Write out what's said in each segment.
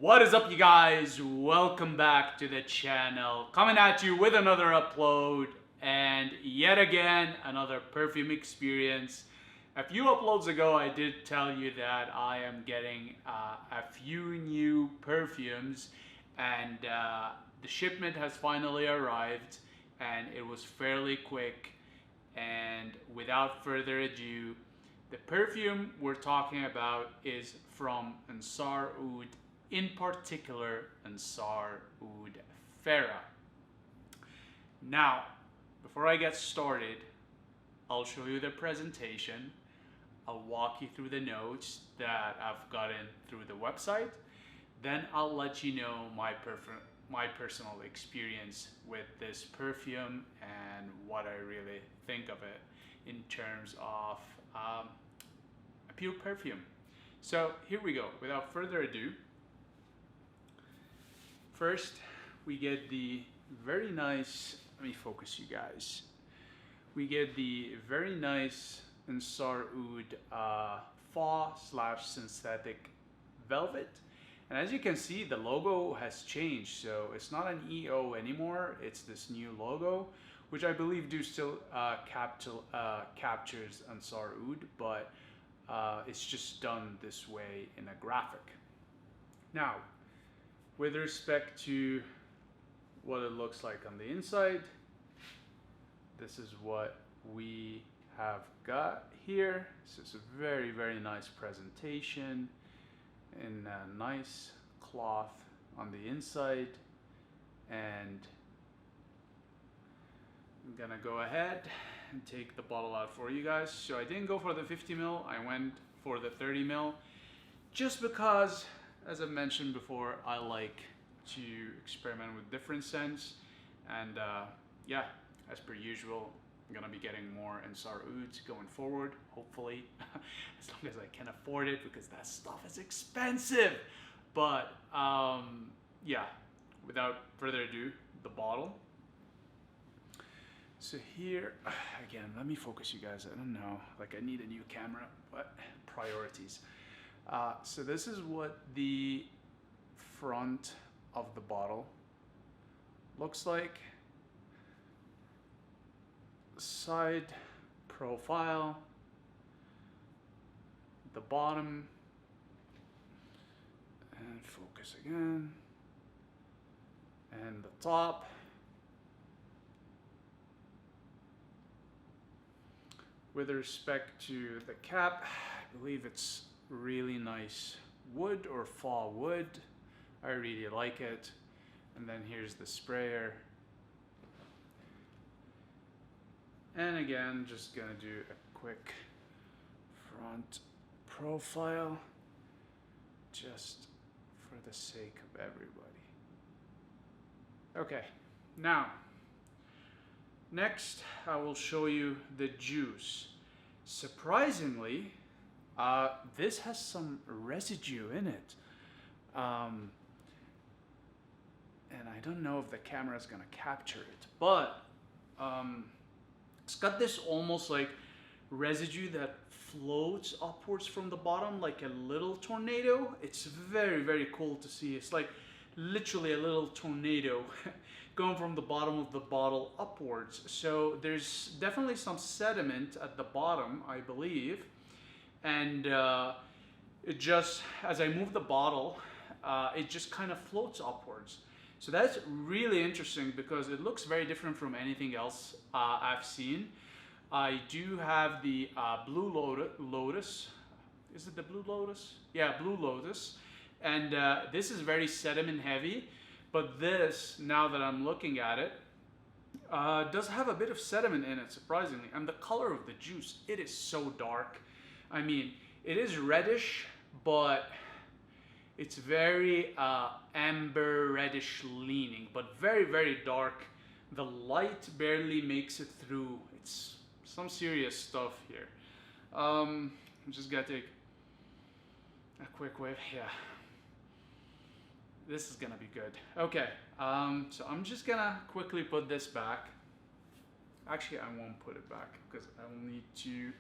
What is up, you guys? Welcome back to the channel. Coming at you with another upload and yet again another perfume experience. A few uploads ago I did tell you that I am getting a few new perfumes, and the shipment has finally arrived and it was fairly quick. And without further ado, the perfume we're talking about is from Ensar Oud, in particular Ensar Oud Fera. Now, before I get started, I'll show you the presentation. I'll walk you through the notes that I've gotten through the website. Then I'll let you know my personal experience with this perfume and what I really think of it in terms of a pure perfume. So here we go. Without further ado, first we get the very nice, let me focus you guys. We get the very nice Ensar Oud faux/synthetic velvet. And as you can see, the logo has changed, so it's not an EO anymore, it's this new logo, which I believe do still captures Ensar Oud, but it's just done this way in a graphic. Now, with respect to what it looks like on the inside, this is what we have got here. So it's a very, very nice presentation in a nice cloth on the inside. And I'm gonna go ahead and take the bottle out for you guys. So I didn't go for the 50 ml, I went for the 30 ml, just because, as I've mentioned before, I like to experiment with different scents. And yeah, as per usual, I'm gonna be getting more Ensar Ouds going forward, hopefully, as long as I can afford it, because that stuff is expensive. But yeah, without further ado, the bottle. So here, again, let me focus you guys. I don't know, like I need a new camera, but priorities. So this is what the front of the bottle looks like. Side profile, the bottom, and focus again, and the top. With respect to the cap, I believe it's really nice wood or faux wood. I really like it. And then here's the sprayer. And again, just gonna do a quick front profile, just for the sake of everybody. Okay, now, next I will show you the juice. Surprisingly, this has some residue in it. And I don't know if the camera is gonna capture it, but it's got this almost like residue that floats upwards from the bottom like a little tornado. It's very, very cool to see. It's like literally a little tornado going from the bottom of the bottle upwards. So there's definitely some sediment at the bottom, I believe. And it just, as I move the bottle, it just kind of floats upwards. So that's really interesting because it looks very different from anything else I've seen. I do have the Blue Lotus. Is it the Blue Lotus? Yeah, Blue Lotus. And this is very sediment heavy, but this, now that I'm looking at it, does have a bit of sediment in it, surprisingly. And the color of the juice, it is so dark. I mean, it is reddish, but it's very amber reddish leaning, but very, very dark. The light barely makes it through. It's some serious stuff here. I'm just gonna take a quick whiff. Yeah, this is gonna be good. Okay, so I'm just gonna quickly put this back. Actually, I won't put it back because I will need to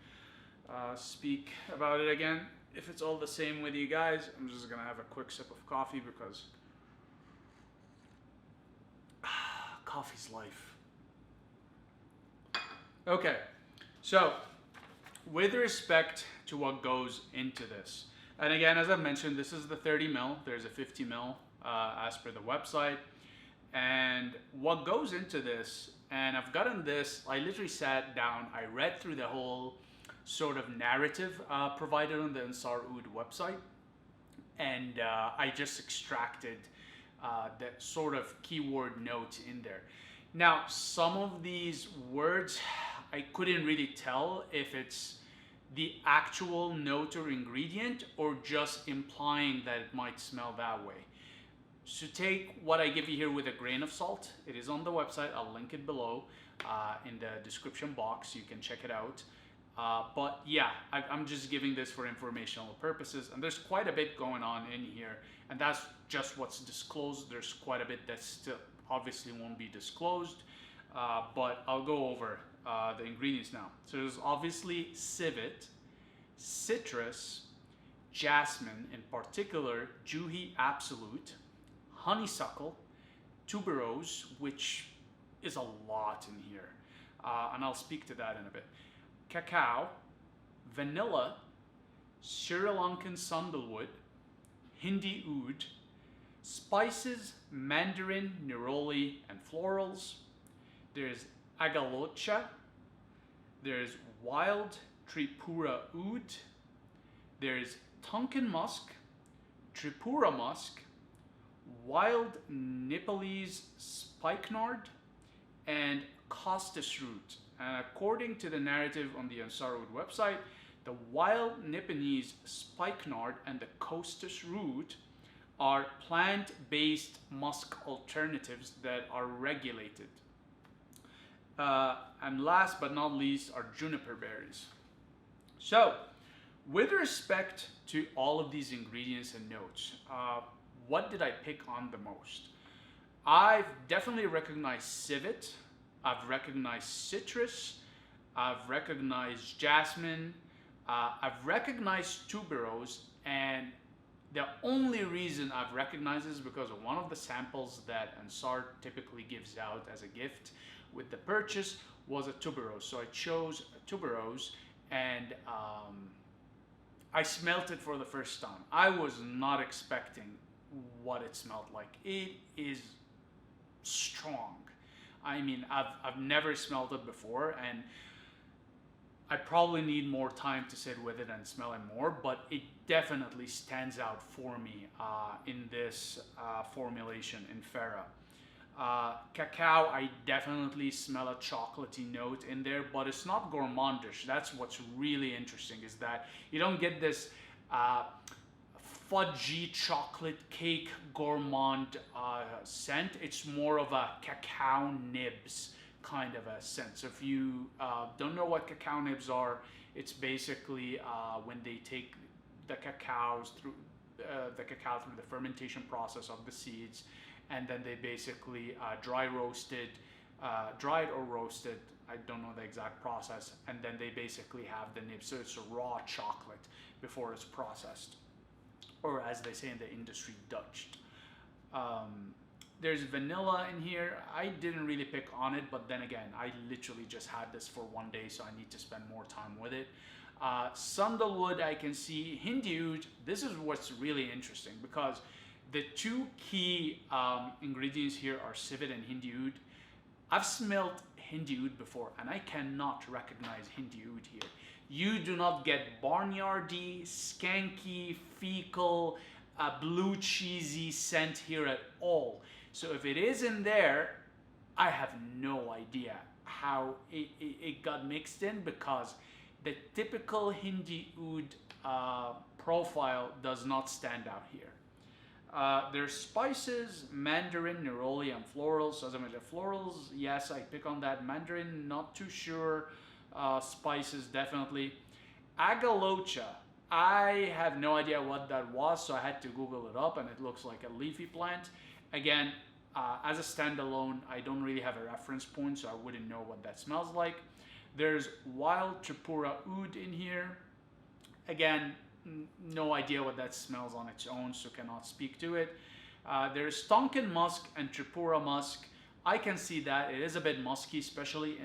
speak about it again. if it's all the same with you guys, I'm just gonna have a quick sip of coffee because coffee's life. Okay, so with respect to what goes into this, and again, as I mentioned, this is the 30 mil. There's a 50 mil as per the website. And what goes into this, and I've gotten this, I literally sat down, I read through the whole sort of narrative provided on the Ensar Oud website, and I just extracted that sort of keyword note in there. Now, some of these words, I couldn't really tell if it's the actual note or ingredient or just implying that it might smell that way. So take what I give you here with a grain of salt. It is on the website. I'll link it below in the description box. You can check it out. But yeah, I'm just giving this for informational purposes. And there's quite a bit going on in here. And that's just what's disclosed. There's quite a bit that still obviously won't be disclosed. But I'll go over the ingredients now. So there's obviously civet, citrus, jasmine, in particular, Juhi Absolute, honeysuckle, tuberose, which is a lot in here, and I'll speak to that in a bit, cacao, vanilla, Sri Lankan sandalwood, Hindi oud, spices, mandarin, neroli, and florals. There's agalocha, there's wild Tripura oud, there's Tonkin musk, Tripura musk, wild Nepalese spikenard, and costus root. And according to the narrative on the Ensar Oud website, the wild Nepalese spikenard and the costus root are plant-based musk alternatives that are regulated. And last but not least are juniper berries. So, with respect to all of these ingredients and notes, what did I pick on the most? I've definitely recognized civet, I've recognized citrus, I've recognized jasmine, I've recognized tuberose, and the only reason I've recognized is because of one of the samples that Ensar typically gives out as a gift with the purchase was a tuberose. So I chose a tuberose, and I smelt it for the first time. I was not expecting what it smelled like. It is strong. I mean, I've never smelled it before, and I probably need more time to sit with it and smell it more, but it definitely stands out for me in this formulation in Fera. Cacao, I definitely smell a chocolatey note in there, but it's not gourmandish. That's what's really interesting, is that you don't get this fudgy chocolate cake gourmand scent. It's more of a cacao nibs kind of a scent. So if you don't know what cacao nibs are, it's basically when they take the cacao through the fermentation process of the seeds, and then they basically dried or roasted, I don't know the exact process, and then they basically have the nibs. So it's a raw chocolate before it's processed, or as they say in the industry, Dutched. There's vanilla in here. I didn't really pick on it, but then again, I literally just had this for one day, so I need to spend more time with it. Sandalwood, I can see. Hindi oud, this is what's really interesting, because the two key ingredients here are civet and Hindi oud. I've smelled Hindi oud before, and I cannot recognize Hindi oud here. You do not get barnyardy, skanky, fecal, blue cheesy scent here at all. So if it is in there, I have no idea how it got mixed in, because the typical Hindi oud profile does not stand out here. There's spices, mandarin, neroli, and florals. So as I mentioned, florals, yes, I pick on that. Mandarin, not too sure. Spices, definitely. Agalocha, I have no idea what that was, so I had to Google it up, and it looks like a leafy plant. Again, as a standalone, I don't really have a reference point, so I wouldn't know what that smells like. There's wild Tripura oud in here. Again, no idea what that smells on its own, so cannot speak to it. There's Tonkin musk and Tripura musk. I can see that it is a bit musky, especially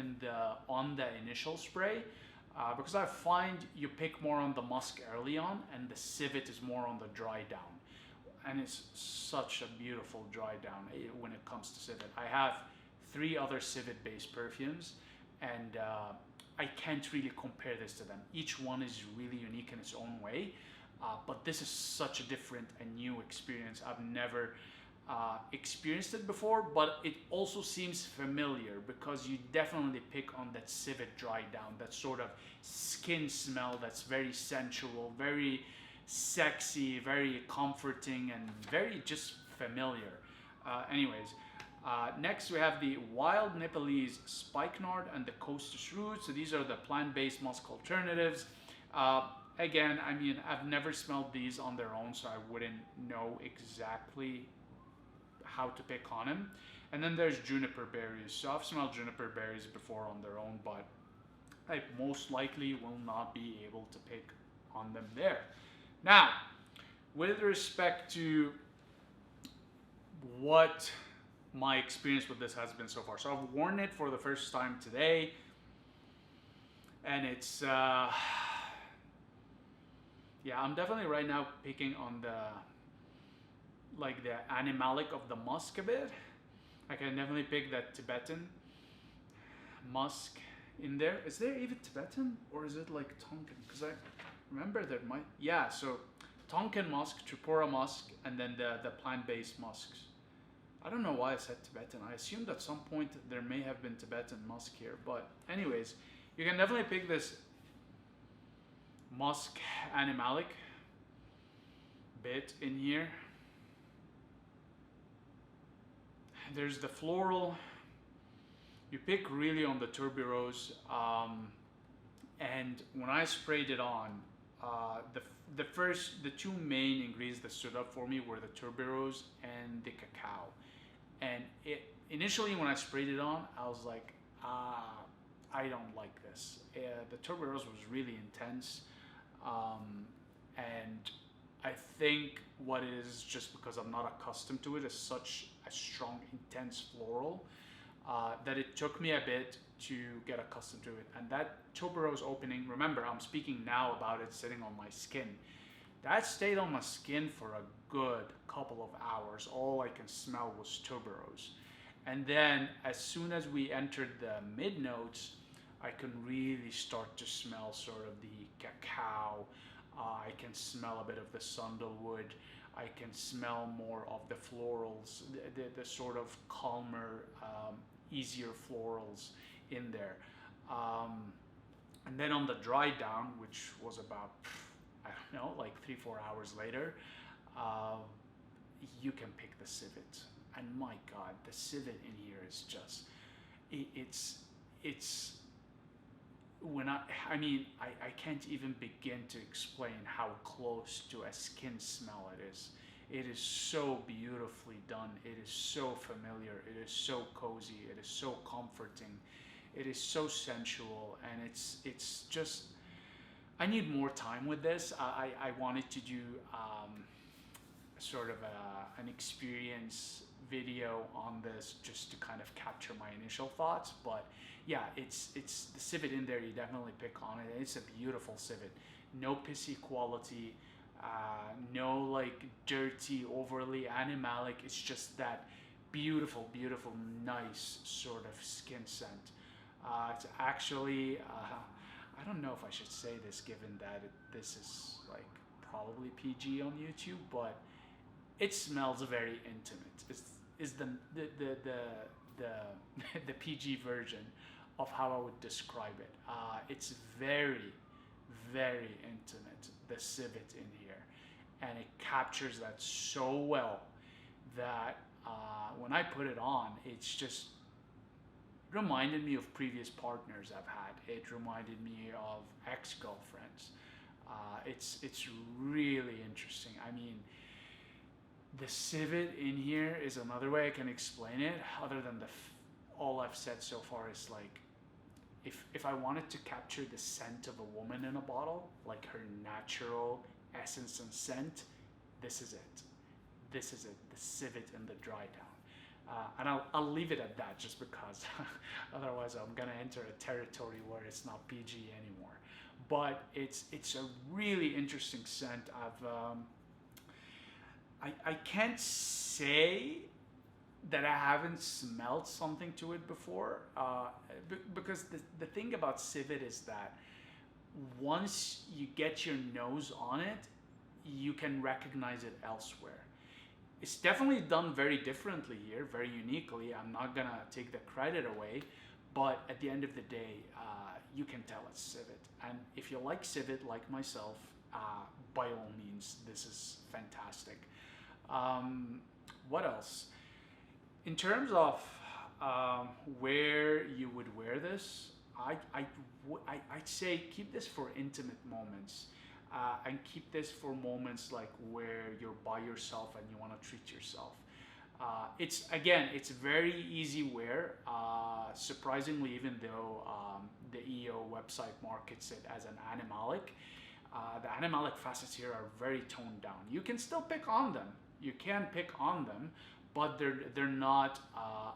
on the initial spray, because I find you pick more on the musk early on, and the civet is more on the dry down, and it's such a beautiful dry down when it comes to civet. I have 3 other civet-based perfumes, and I can't really compare this to them. Each one is really unique in its own way, but this is such a different and new experience. I've never experienced it before, but it also seems familiar because you definitely pick on that civet dry down, that sort of skin smell that's very sensual, very sexy, very comforting, and very just familiar. Anyways, next we have the Wild Nepalese Spikenard and the Costus Root. So these are the plant-based musk alternatives. Again, I mean, I've never smelled these on their own, so I wouldn't know exactly how to pick on them. And then there's juniper berries. So I've smelled juniper berries before on their own, but I most likely will not be able to pick on them there. Now, with respect to what my experience with this has been so far. So I've worn it for the first time today, and it's yeah, I'm definitely right now picking on the animalic of the musk a bit. I can definitely pick that Tibetan musk in there. Is there even Tibetan, or is it like Tonkin? Because I remember there might, yeah, so Tonkin musk, Tripura musk, and then the plant-based musks. I don't know why I said Tibetan. I assumed at some point there may have been Tibetan musk here, but anyways, you can definitely pick this musk animalic bit in here. There's the floral. You pick really on the tuberose, and when I sprayed it on, the 2 main ingredients that stood up for me were the tuberose and the cacao. And initially when I sprayed it on, I was like, I don't like this. The tuberose was really intense, and I think what it is just because I'm not accustomed to it as such a strong, intense floral, that it took me a bit to get accustomed to it. And that tuberose opening, remember, I'm speaking now about it sitting on my skin. That stayed on my skin for a good couple of hours. All I can smell was tuberose. And then as soon as we entered the mid notes, I can really start to smell sort of the cacao. I can smell a bit of the sandalwood. I can smell more of the florals, the sort of calmer, easier florals in there. And then on the dry down, which was about, I don't know, like 3-4 hours later, you can pick the civet. And my God, the civet in here is just, it's when I mean, I can't even begin to explain how close to a skin smell it is. It is so beautifully done. It is so familiar. It is so cozy. It is so comforting. It is so sensual, and it's just, I need more time with this. I wanted to do sort of an experience video on this just to kind of capture my initial thoughts, but yeah, it's the civet in there. You definitely pick on it. It's a beautiful civet. No pissy quality, no like dirty, overly animalic. It's just that beautiful, beautiful, nice sort of skin scent. It's actually, I don't know if I should say this given that this is like probably PG on YouTube, but it smells very intimate. Is the the PG version of how I would describe it. It's very, very intimate, the civet in here, and it captures that so well that when I put it on, it's just reminded me of previous partners I've had. It reminded me of ex-girlfriends. It's really interesting. I mean, the civet in here is another way I can explain it, other than all I've said so far is like, if I wanted to capture the scent of a woman in a bottle, like her natural, essence and scent, this is it. This is it, the civet and the dry down. And I'll leave it at that just because otherwise I'm gonna enter a territory where it's not PG anymore. But it's a really interesting scent. I can't say that I haven't smelled something to it before, because the thing about civet is that once you get your nose on it, you can recognize it elsewhere. It's definitely done very differently here, very uniquely. I'm not gonna take the credit away, but at the end of the day, you can tell it's civet. And if you like civet, like myself, by all means, this is fantastic. What else? In terms of where you would wear this, I'd say keep this for intimate moments. And keep this for moments like where you're by yourself and you want to treat yourself. It's very easy wear. Surprisingly, even though the EO website markets it as an animalic, the animalic facets here are very toned down. You can still pick on them. You can pick on them, but they're not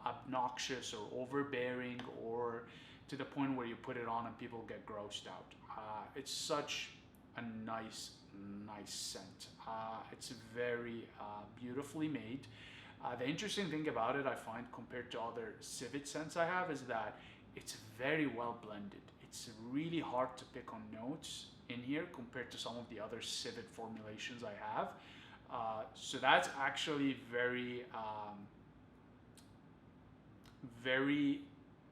obnoxious or overbearing or to the point where you put it on and people get grossed out. It's such a nice scent. It's very beautifully made. The interesting thing about it, I find, compared to other civet scents I have, is that it's very well blended. It's really hard to pick on notes in here compared to some of the other civet formulations I have. So that's actually very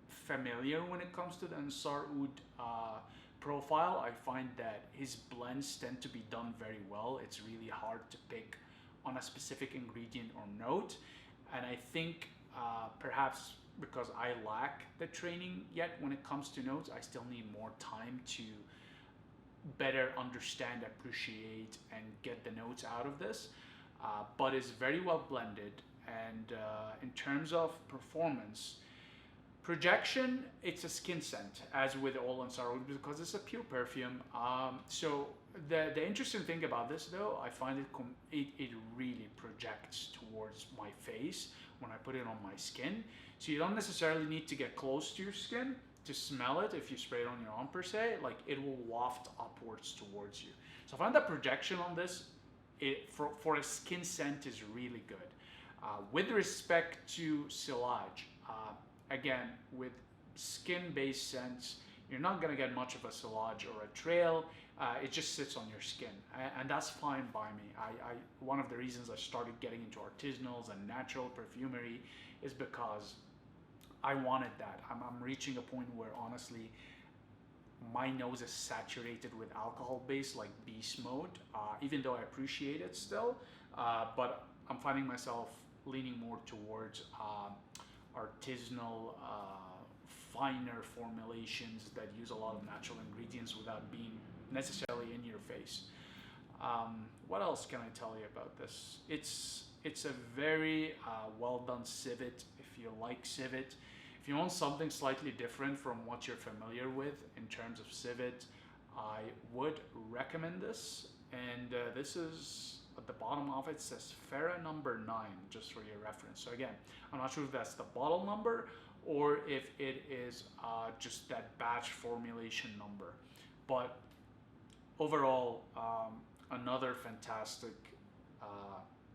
familiar when it comes to the Ensar Oud profile. I find that his blends tend to be done very well. It's really hard to pick on a specific ingredient or note, and I think perhaps because I lack the training yet when it comes to notes, I still need more time to better understand, appreciate, and get the notes out of this. But it's very well blended, and in terms of performance, projection, it's a skin scent, as with all Ensar Oud, because it's a pure perfume. So the interesting thing about this, though, I find it really projects towards my face when I put it on my skin. So you don't necessarily need to get close to your skin to smell it if you spray it on your arm per se. Like, it will waft upwards towards you. So I find that projection on this, for a skin scent, is really good. With respect to sillage, again, with skin-based scents, you're not going to get much of a sillage or a trail. It just sits on your skin, and that's fine by me. One of the reasons I started getting into artisanals and natural perfumery is because I wanted that. I'm reaching a point where, honestly, my nose is saturated with alcohol base, like beast mode, even though I appreciate it still. But I'm finding myself leaning more towards artisanal, finer formulations that use a lot of natural ingredients without being necessarily in your face. What else can I tell you about this? It's a very well done civet. If you like civet, if you want something slightly different from what you're familiar with in terms of civet, I would recommend this. And this is at the bottom of it says Fera number 9, just for your reference. So again, I'm not sure if that's the bottle number or if it is just that batch formulation number. But overall, another fantastic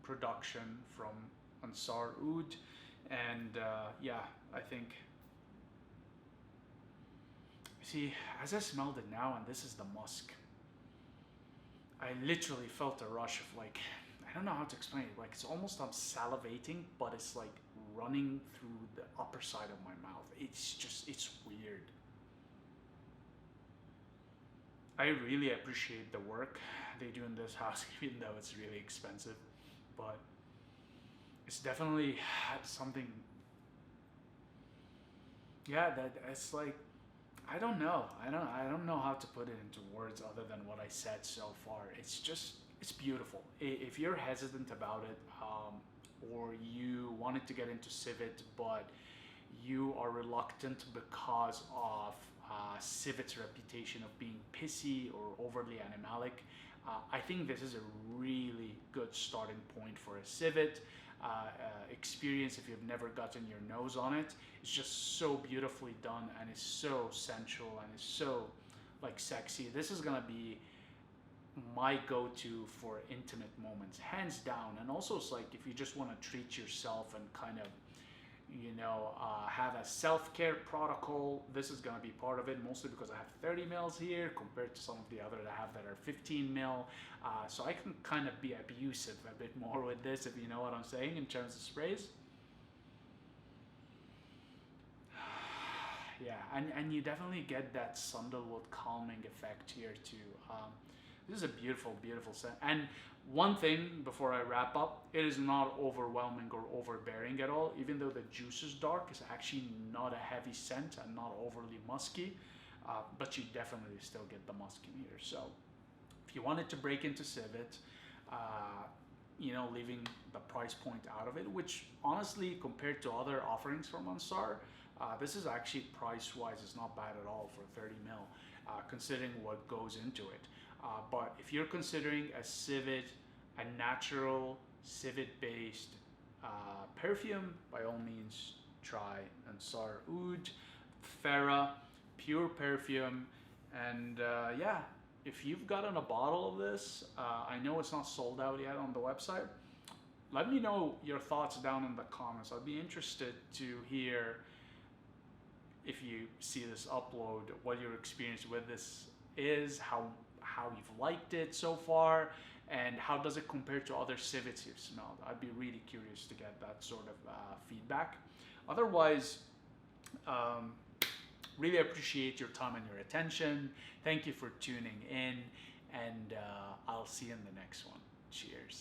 production from Ensar Oud. And yeah, I think, see, as I smelled it now, and this is the musk, I literally felt a rush of, like, I don't know how to explain it. Like, it's almost I'm salivating, but it's like running through the upper side of my mouth. It's weird. I really appreciate the work they do in this house, even though it's really expensive. But it's definitely something, yeah, that it's like, I don't know. I don't know how to put it into words other than what I said so far. It's beautiful. If you're hesitant about it, or you wanted to get into civet, but you are reluctant because of civet's reputation of being pissy or overly animalic, I think this is a really good starting point for a civet experience. If you've never gotten your nose on it, it's just so beautifully done, and it's so sensual, and it's so like sexy. This is gonna be my go-to for intimate moments, hands down. And also, it's like if you just want to treat yourself and kind of, have a self-care protocol, this is going to be part of it, mostly because I have 30 mils here compared to some of the others I have that are 15 mil. So I can kind of be abusive a bit more with this, if you know what I'm saying, in terms of sprays. Yeah, and you definitely get that sandalwood calming effect here too. This is a beautiful, beautiful scent. And one thing before I wrap up, it is not overwhelming or overbearing at all. Even though the juice is dark, it's actually not a heavy scent and not overly musky, but you definitely still get the musk in here. So if you wanted to break into civet, leaving the price point out of it, which honestly, compared to other offerings from Ensar, this is actually price-wise, it's not bad at all for 30 mil, considering what goes into it. But if you're considering a civet, a natural civet-based perfume, by all means try Ensar Oud, Fera, pure perfume, and yeah. If you've gotten a bottle of this, I know it's not sold out yet on the website. Let me know your thoughts down in the comments. I'd be interested to hear, if you see this upload, what your experience with this is, how you've liked it so far, and how does it compare to other civets you've smelled. I'd be really curious to get that sort of feedback. Otherwise, really appreciate your time and your attention. Thank you for tuning in, and I'll see you in the next one. Cheers.